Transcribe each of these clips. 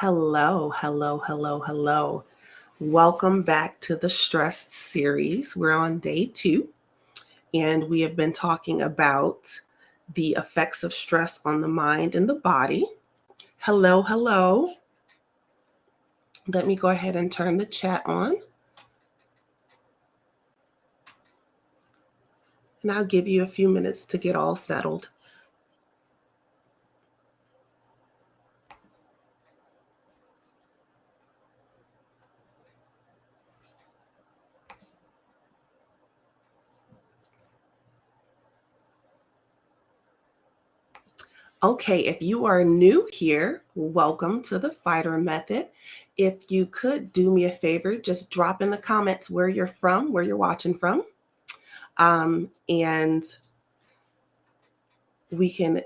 Hello, hello, hello, hello. Welcome back to the stress series. We're on day 2, and we have been talking about the effects of stress on the mind and the body. Hello, hello. Let me go ahead and turn the chat on, and I'll give you a few minutes to get all settled. Okay, if you are new here, welcome to the Fighter Method. If you could do me a favor, just drop in the comments where you're from, where you're watching from. And we can,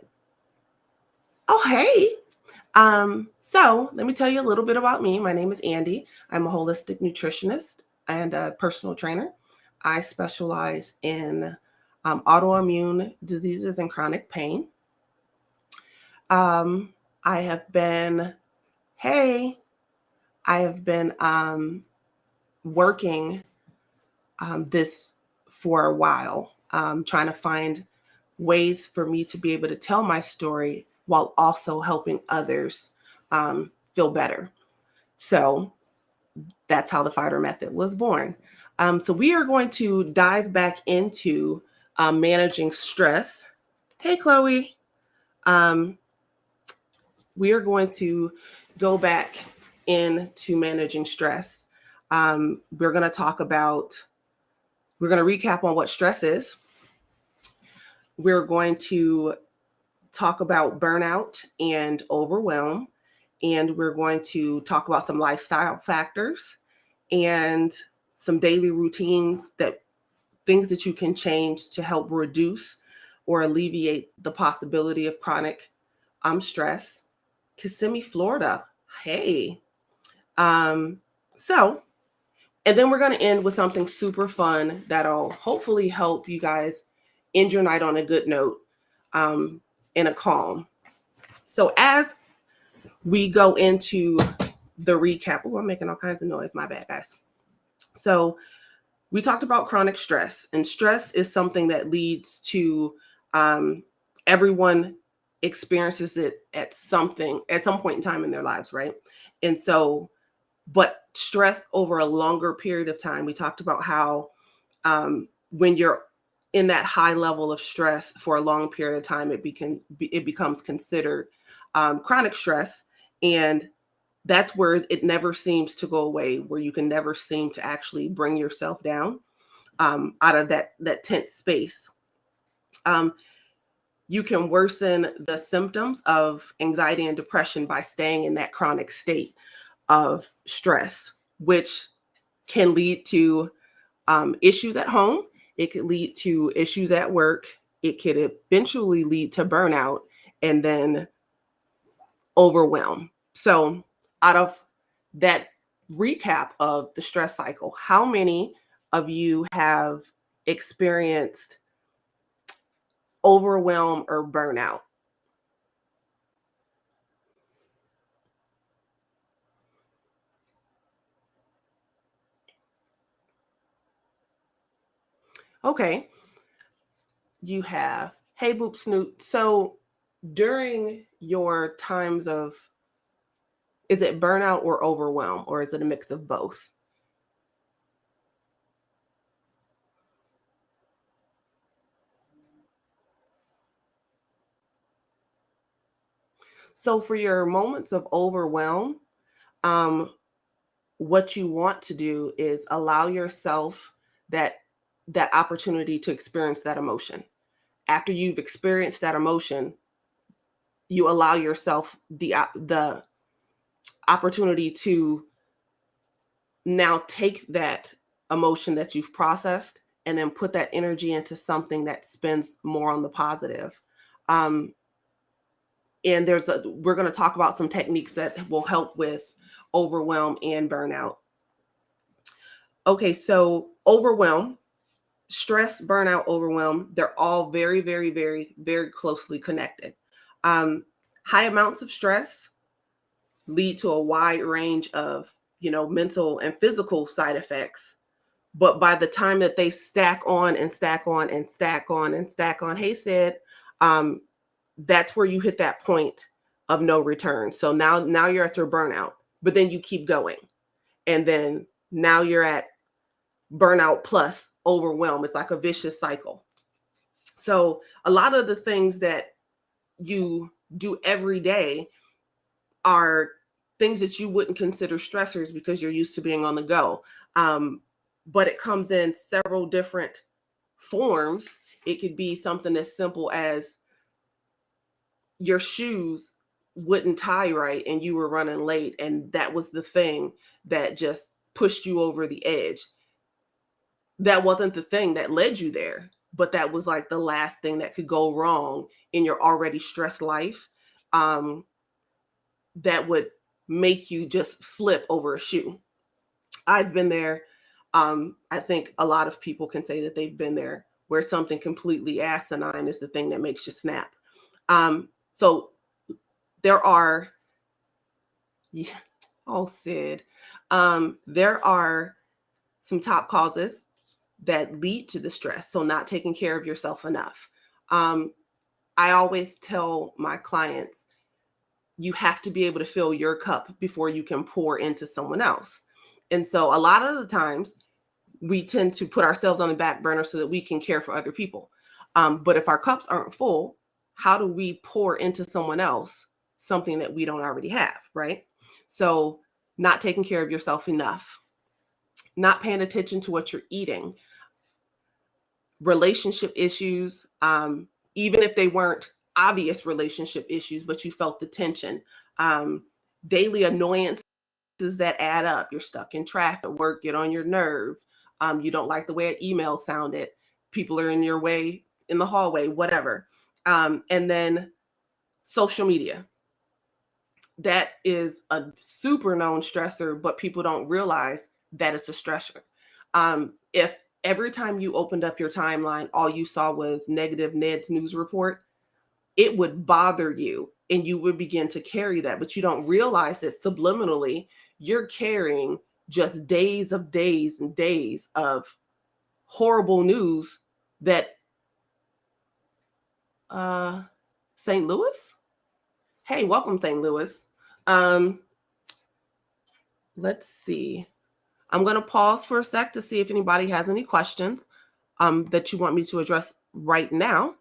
oh, hey. So let me tell you a little bit about me. My name is Andy. I'm a holistic nutritionist and a personal trainer. I specialize in autoimmune diseases and chronic pain. I have been, hey, I have been working this for a while, trying to find ways for me to be able to tell my story while also helping others feel better. So that's how the Fighter Method was born. So we are going to dive back into managing stress. Hey, Chloe. We are going to go back into managing stress. We're going to recap on what stress is. We're going to talk about burnout and overwhelm. And we're going to talk about some lifestyle factors and some daily routines, things that you can change to help reduce or alleviate the possibility of chronic stress. Kissimmee, Florida. Hey. So, and then we're going to end with something super fun that'll hopefully help you guys end your night on a good note, in a calm. So as we go into the recap, I'm making all kinds of noise. My bad, guys. So we talked about chronic stress, and stress is something that leads to everyone experiences it at some point in time in their lives, right? And so, but stress over a longer period of time, we talked about how when you're in that high level of stress for a long period of time, it becomes considered chronic stress, and that's where it never seems to go away, where you can never seem to actually bring yourself down out of that tense space. You can worsen the symptoms of anxiety and depression by staying in that chronic state of stress, which can lead to issues at home. It could lead to issues at work. It could eventually lead to burnout and then overwhelm. So, out of that recap of the stress cycle, how many of you have experienced overwhelm or burnout? Okay, you have. Hey, Boop Snoot. So, during your times of, is it burnout or overwhelm, or is it a mix of both? So, for your moments of overwhelm, um, what you want to do is allow yourself that opportunity to experience that emotion. After you've experienced that emotion, you allow yourself the opportunity to now take that emotion that you've processed and then put that energy into something that spins more on the positive. Um, and we're going to talk about some techniques that will help with overwhelm and burnout. Okay, so overwhelm, stress, burnout, overwhelm, they're all very, very, very, very closely connected. High amounts of stress lead to a wide range of, mental and physical side effects. But by the time that they stack on and stack on and stack on and stack on, hey, Sid, that's where you hit that point of no return. So now you're at your burnout, but then you keep going. And then now you're at burnout plus overwhelm. It's like a vicious cycle. So a lot of the things that you do every day are things that you wouldn't consider stressors because you're used to being on the go. But it comes in several different forms. It could be something as simple as your shoes wouldn't tie right and you were running late, and that was the thing that just pushed you over the edge. That wasn't the thing that led you there, but that was like the last thing that could go wrong in your already stressed life, that would make you just flip over a shoe. I've been there. I think a lot of people can say that they've been there, where something completely asinine is the thing that makes you snap. So there are, Sid, there are some top causes that lead to the stress. So not taking care of yourself enough. I always tell my clients, you have to be able to fill your cup before you can pour into someone else. And so a lot of the times we tend to put ourselves on the back burner so that we can care for other people. But if our cups aren't full, how do we pour into someone else something that we don't already have, right? So not taking care of yourself enough, not paying attention to what you're eating, relationship issues, even if they weren't obvious relationship issues, but you felt the tension, daily annoyances that add up. You're stuck in traffic, work, get on your nerve. You don't like the way an email sounded. People are in your way in the hallway, whatever. And then social media. That is a super known stressor, but people don't realize that it's a stressor. If every time you opened up your timeline, all you saw was negative Ned's news report, it would bother you and you would begin to carry that, but you don't realize that subliminally you're carrying just days and days of horrible news that St. Louis? Hey, welcome, St. Louis. Let's see. I'm going to pause for a sec to see if anybody has any questions that you want me to address right now.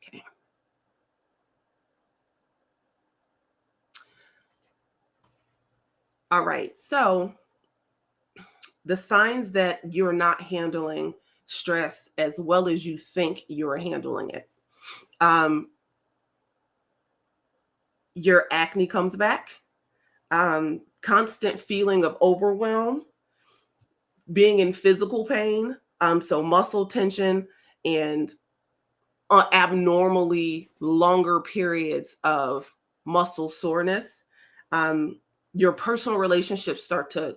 Okay. All right. So the signs that you're not handling stress as well as you think you're handling it. Your acne comes back, constant feeling of overwhelm, being in physical pain, so muscle tension and abnormally longer periods of muscle soreness. Your personal relationships start to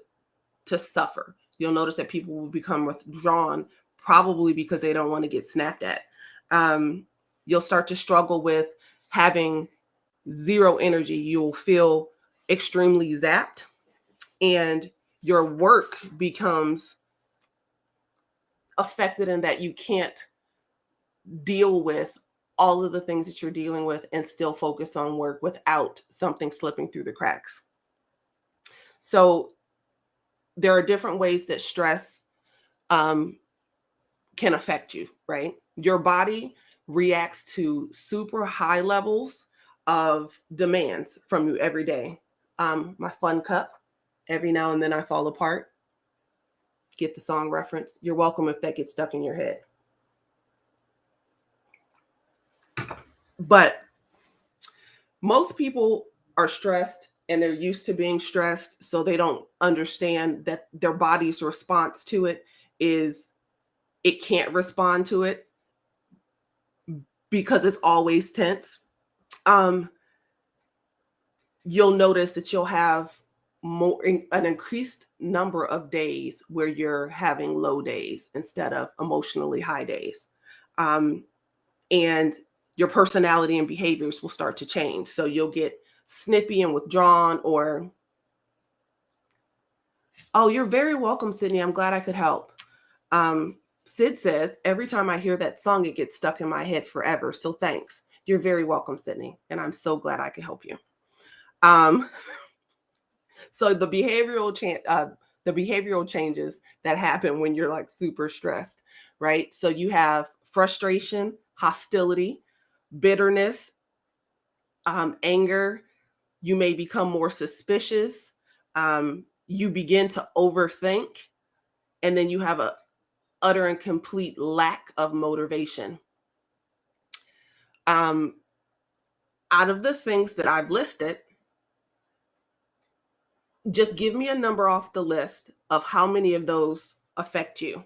suffer. You'll notice that people will become withdrawn, probably because they don't want to get snapped at. You'll start to struggle with having zero energy. You'll feel extremely zapped, and your work becomes affected in that you can't deal with all of the things that you're dealing with and still focus on work without something slipping through the cracks. So there are different ways that stress can affect you, right? Your body reacts to super high levels of demands from you every day. My fun cup, every now and then I fall apart. Get the song reference. You're welcome if that gets stuck in your head. But most people are stressed and they're used to being stressed, so they don't understand that their body's response to it is it can't respond to it because it's always tense. You'll notice that you'll have an increased number of days where you're having low days instead of emotionally high days. and your personality and behaviors will start to change. So you'll get snippy and withdrawn, or, oh, you're very welcome, Sydney. I'm glad I could help. Sid says, every time I hear that song, it gets stuck in my head forever. So thanks. You're very welcome, Sydney. And I'm so glad I could help you. So the behavioral changes that happen when you're like super stressed, right? So you have frustration, hostility, bitterness, anger. You may become more suspicious. You begin to overthink, and then you have a utter and complete lack of motivation. Out of the things that I've listed, just give me a number off the list of how many of those affect you.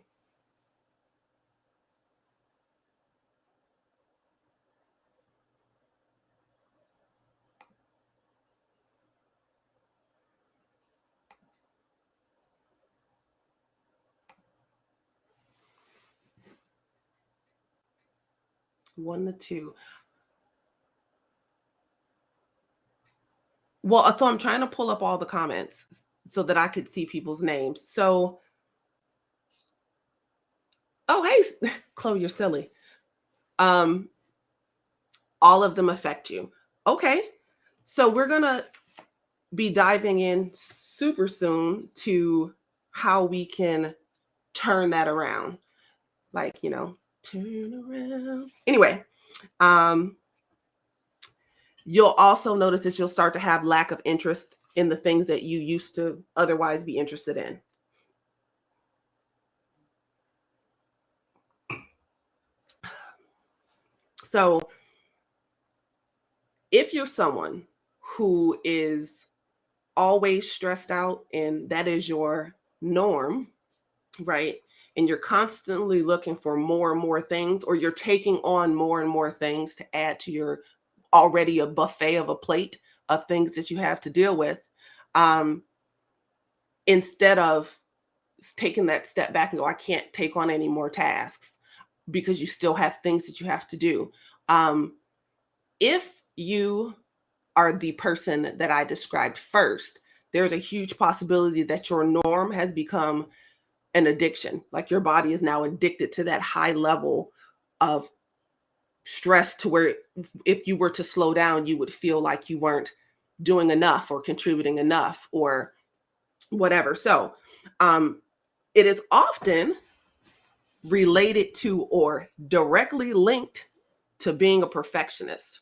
One to two. Well, so I'm trying to pull up all the comments so that I could see people's names. So, oh, hey, Chloe, you're silly. All of them affect you. Okay. So we're going to be diving in super soon to how we can turn that around. Like, turn around. Anyway, you'll also notice that you'll start to have lack of interest in the things that you used to otherwise be interested in. So if you're someone who is always stressed out and that is your norm, right? And you're constantly looking for more and more things, or you're taking on more and more things to add to your already a buffet of a plate of things that you have to deal with, instead of taking that step back and go, I can't take on any more tasks, because you still have things that you have to do. If you are the person that I described first, there's a huge possibility that your norm has become an addiction. Like your body is now addicted to that high level of stress, to where if you were to slow down, you would feel like you weren't doing enough or contributing enough or whatever. So it is often related to or directly linked to being a perfectionist.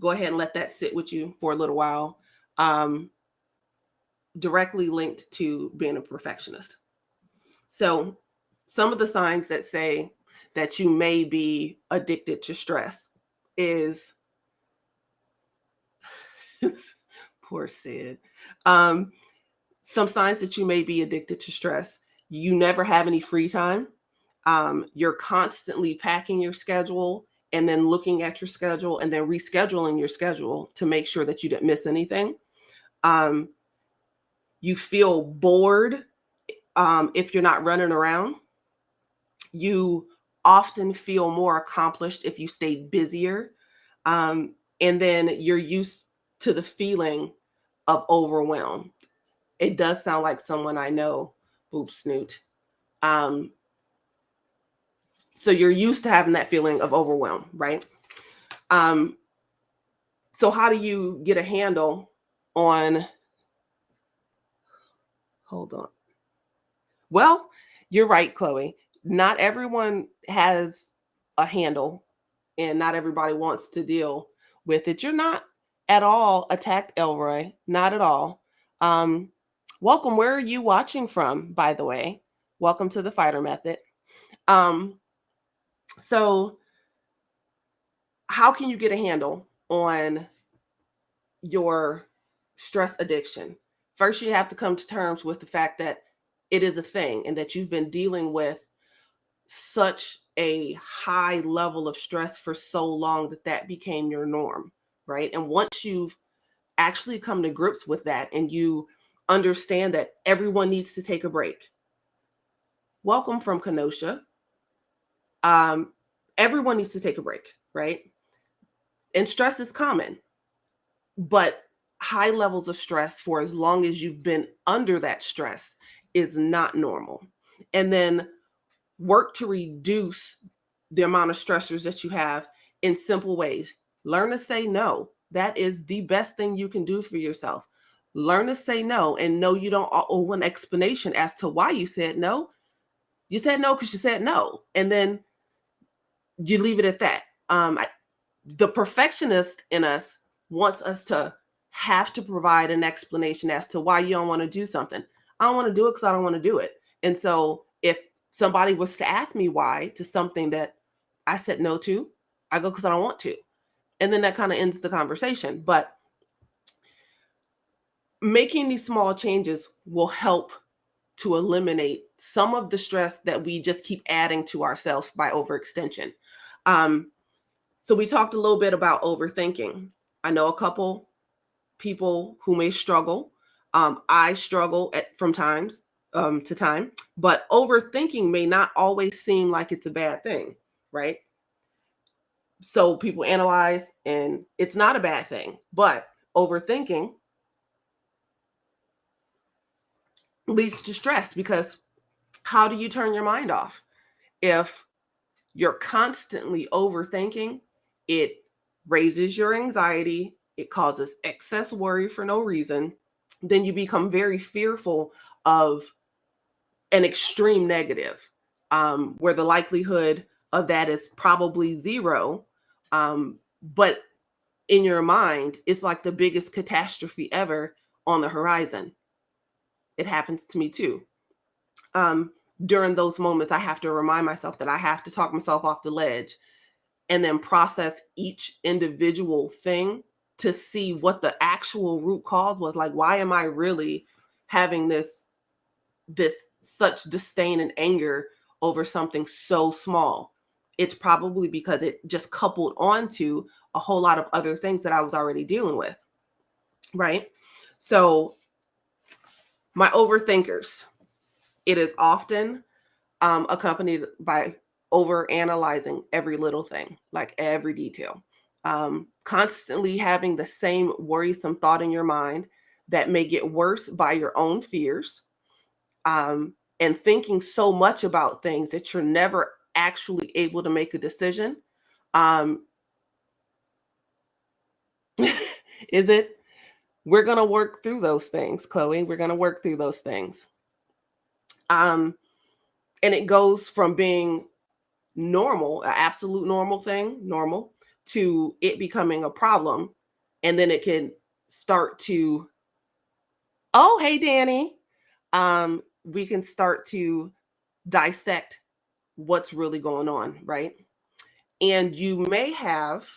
Go ahead and let that sit with you for a little while. Directly linked to being a perfectionist. So some of the signs that say that you may be addicted to stress is poor Sid. Some signs that you may be addicted to stress: you never have any free time. You're constantly packing your schedule and then looking at your schedule and then rescheduling your schedule to make sure that you didn't miss anything. You feel bored if you're not running around. You often feel more accomplished if you stay busier. And then you're used to the feeling of overwhelm. It does sound like someone I know, Boop Snoot. So you're used to having that feeling of overwhelm, right? So how do you get a handle on, hold on. Well, you're right, Chloe. Not everyone has a handle and not everybody wants to deal with it. You're not at all attacked, Elroy. Not at all. Welcome. Where are you watching from, by the way? Welcome to the Fighter Method. So how can you get a handle on your stress addiction? First, you have to come to terms with the fact that it is a thing and that you've been dealing with such a high level of stress for so long that became your norm, right? And once you've actually come to grips with that and you understand that everyone needs to take a break. Welcome from Kenosha. everyone needs to take a break, right? And stress is common, but high levels of stress for as long as you've been under that stress is not normal. And then work to reduce the amount of stressors that you have in simple ways. Learn to say no. That is the best thing you can do for yourself. Learn to say no and know you don't owe an explanation as to why you said no. You said no because you said no. And then you leave it at that. The perfectionist in us wants us to have to provide an explanation as to why you don't want to do something. I don't want to do it because I don't want to do it. And so if somebody was to ask me why to something that I said no to, I go because I don't want to. And then that kind of ends the conversation. But making these small changes will help to eliminate some of the stress that we just keep adding to ourselves by overextension. So we talked a little bit about overthinking. I know a couple people who may struggle. I struggle from times to time, but overthinking may not always seem like it's a bad thing, right? So people analyze and it's not a bad thing, but overthinking leads to stress because how do you turn your mind off? If you're constantly overthinking, it raises your anxiety, it causes excess worry for no reason. Then you become very fearful of an extreme negative, where the likelihood of that is probably zero. But in your mind, it's like the biggest catastrophe ever on the horizon. It happens to me too. During those moments, I have to remind myself that I have to talk myself off the ledge and then process each individual thing to see what the actual root cause was. Like, why am I really having this such disdain and anger over something so small? It's probably because it just coupled onto a whole lot of other things that I was already dealing with, right? So my overthinkers, it is often accompanied by over analyzing every little thing, like every detail. Constantly having the same worrisome thought in your mind that may get worse by your own fears, and thinking so much about things that you're never actually able to make a decision. Um, is it? We're going to work through those things, Chloe. We're going to work through those things. And it goes from being normal, an absolute normal thing, normal, to it becoming a problem. And then it can start to, oh, hey, Danny. We can start to dissect what's really going on, right? And you may have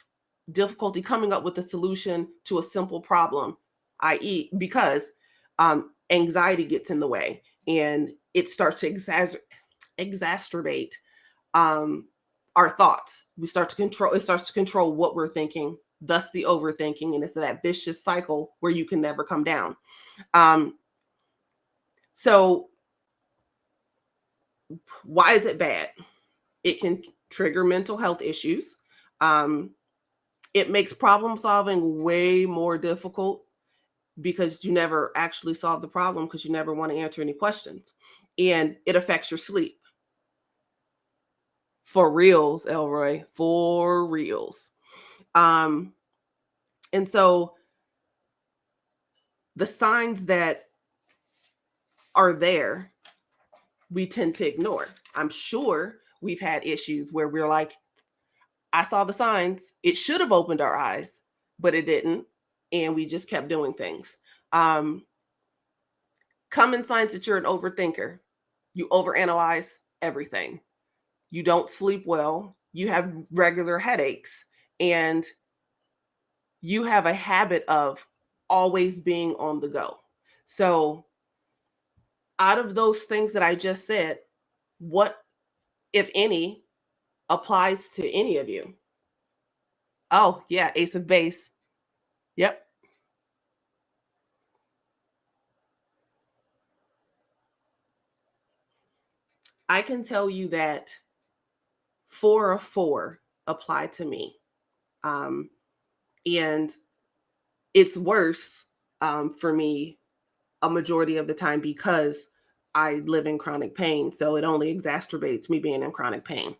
difficulty coming up with a solution to a simple problem, i.e., because anxiety gets in the way and it starts to exacerbate our thoughts. It starts to control what we're thinking, thus the overthinking. And it's that vicious cycle where you can never come down. So why is it bad? It can trigger mental health issues. It makes problem solving way more difficult because you never actually solve the problem because you never want to answer any questions. And it affects your sleep. For reals, Elroy, for reals. And so the signs that are there, we tend to ignore. I'm sure we've had issues where we're like, I saw the signs. It should have opened our eyes, but it didn't. And we just kept doing things. Common signs that you're an overthinker. You overanalyze everything. You don't sleep well. You have regular headaches. And you have a habit of always being on the go. So out of those things that I just said, what, if any, applies to any of you? Oh, yeah, Ace of Base. Yep. I can tell you that 4 of 4 apply to me. And it's worse for me a majority of the time because I live in chronic pain. So it only exacerbates me being in chronic pain.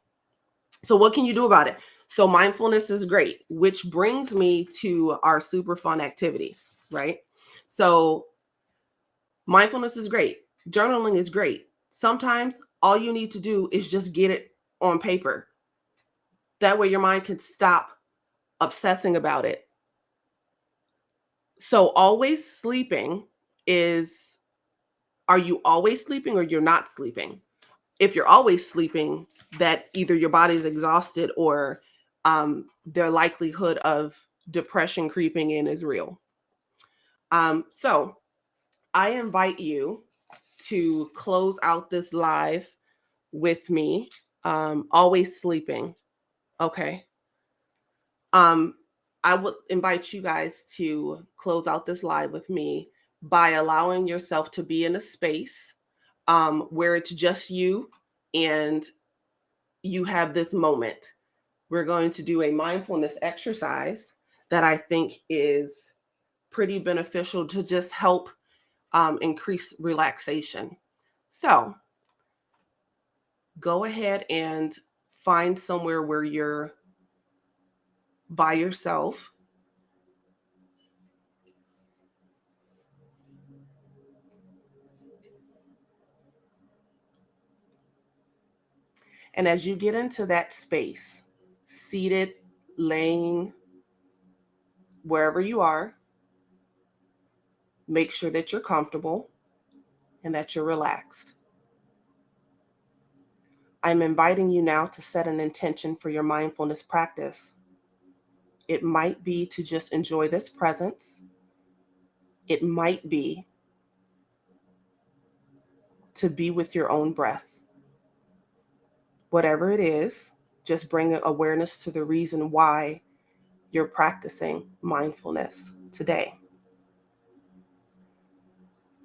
So what can you do about it? So mindfulness is great, which brings me to our super fun activities, right? So mindfulness is great. Journaling is great. Sometimes all you need to do is just get it on paper. That way your mind can stop obsessing about it. So always sleeping is, are you always sleeping or you're not sleeping? If you're always sleeping, that either your body's exhausted or the likelihood of depression creeping in is real. So I invite you to close out this live with me, always sleeping. Okay. I would invite you guys to close out this live with me by allowing yourself to be in a space where it's just you and you have this moment. We're going to do a mindfulness exercise that I think is pretty beneficial to just help increase relaxation. So go ahead and find somewhere where you're by yourself. And as you get into that space, seated, laying, wherever you are, make sure that you're comfortable and that you're relaxed. I'm inviting you now to set an intention for your mindfulness practice. It might be to just enjoy this presence. It might be to be with your own breath. Whatever it is, just bring awareness to the reason why you're practicing mindfulness today.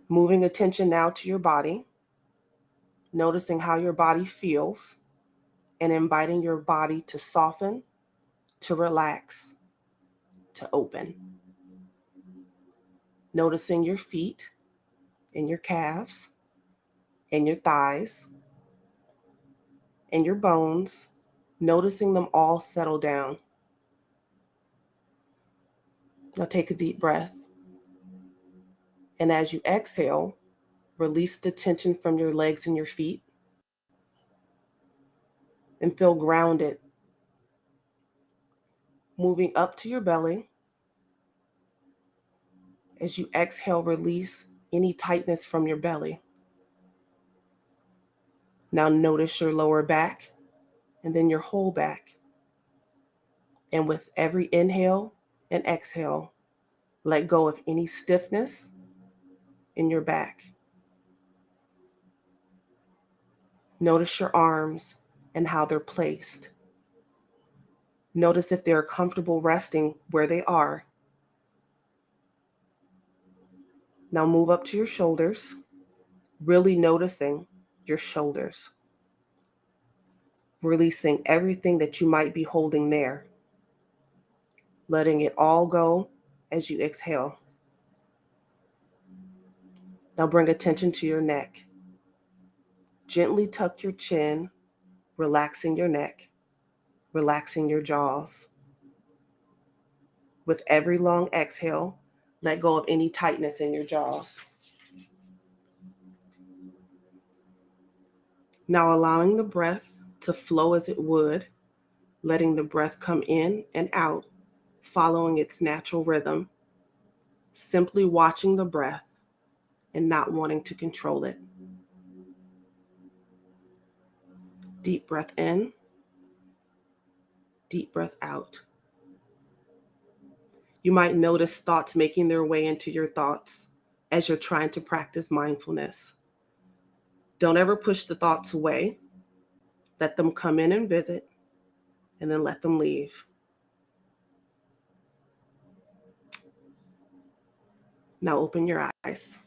Moving attention now to your body, noticing how your body feels, and inviting your body to soften, to relax, to open. Noticing your feet and your calves and your thighs and your bones, noticing them all settle down. Now take a deep breath. And as you exhale, release the tension from your legs and your feet and feel grounded. Moving up to your belly. As you exhale, release any tightness from your belly. Now notice your lower back and then your whole back. And with every inhale and exhale, let go of any stiffness in your back. Notice your arms and how they're placed. Notice if they're comfortable resting where they are. Now move up to your shoulders, really noticing your shoulders. Releasing everything that you might be holding there. Letting it all go as you exhale. Now bring attention to your neck. Gently tuck your chin, relaxing your neck, relaxing your jaws. With every long exhale, let go of any tightness in your jaws. Now allowing the breath to flow as it would, letting the breath come in and out, following its natural rhythm, simply watching the breath and not wanting to control it. Deep breath in, deep breath out. You might notice thoughts making their way into your thoughts as you're trying to practice mindfulness. Don't ever push the thoughts away. Let them come in and visit, and then let them leave. Now open your eyes.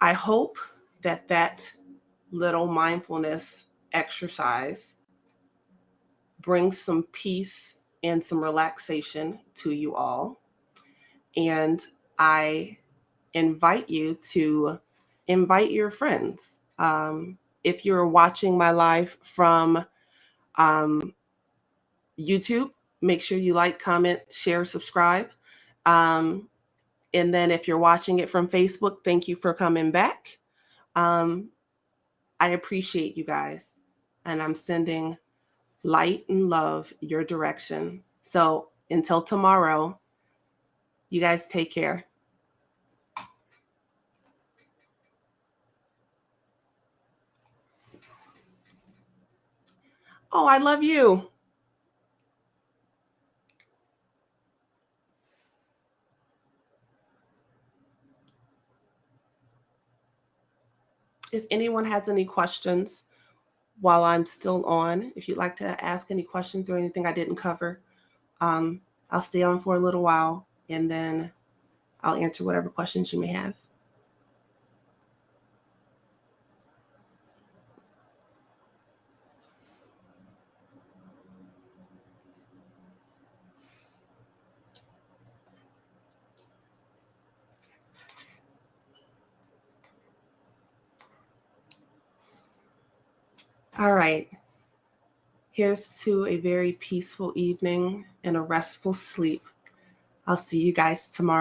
I hope that little mindfulness exercise brings some peace and some relaxation to you all. And I invite you to invite your friends. If you're watching my live from YouTube, make sure you like, comment, share, subscribe. And then if you're watching it from Facebook, thank you for coming back. I appreciate you guys, and I'm sending light and love your direction. So until tomorrow, you guys take care. Oh, I love you. If anyone has any questions while I'm still on, if you'd like to ask any questions or anything I didn't cover, I'll stay on for a little while and then I'll answer whatever questions you may have. All right. Here's to a very peaceful evening and a restful sleep. I'll see you guys tomorrow.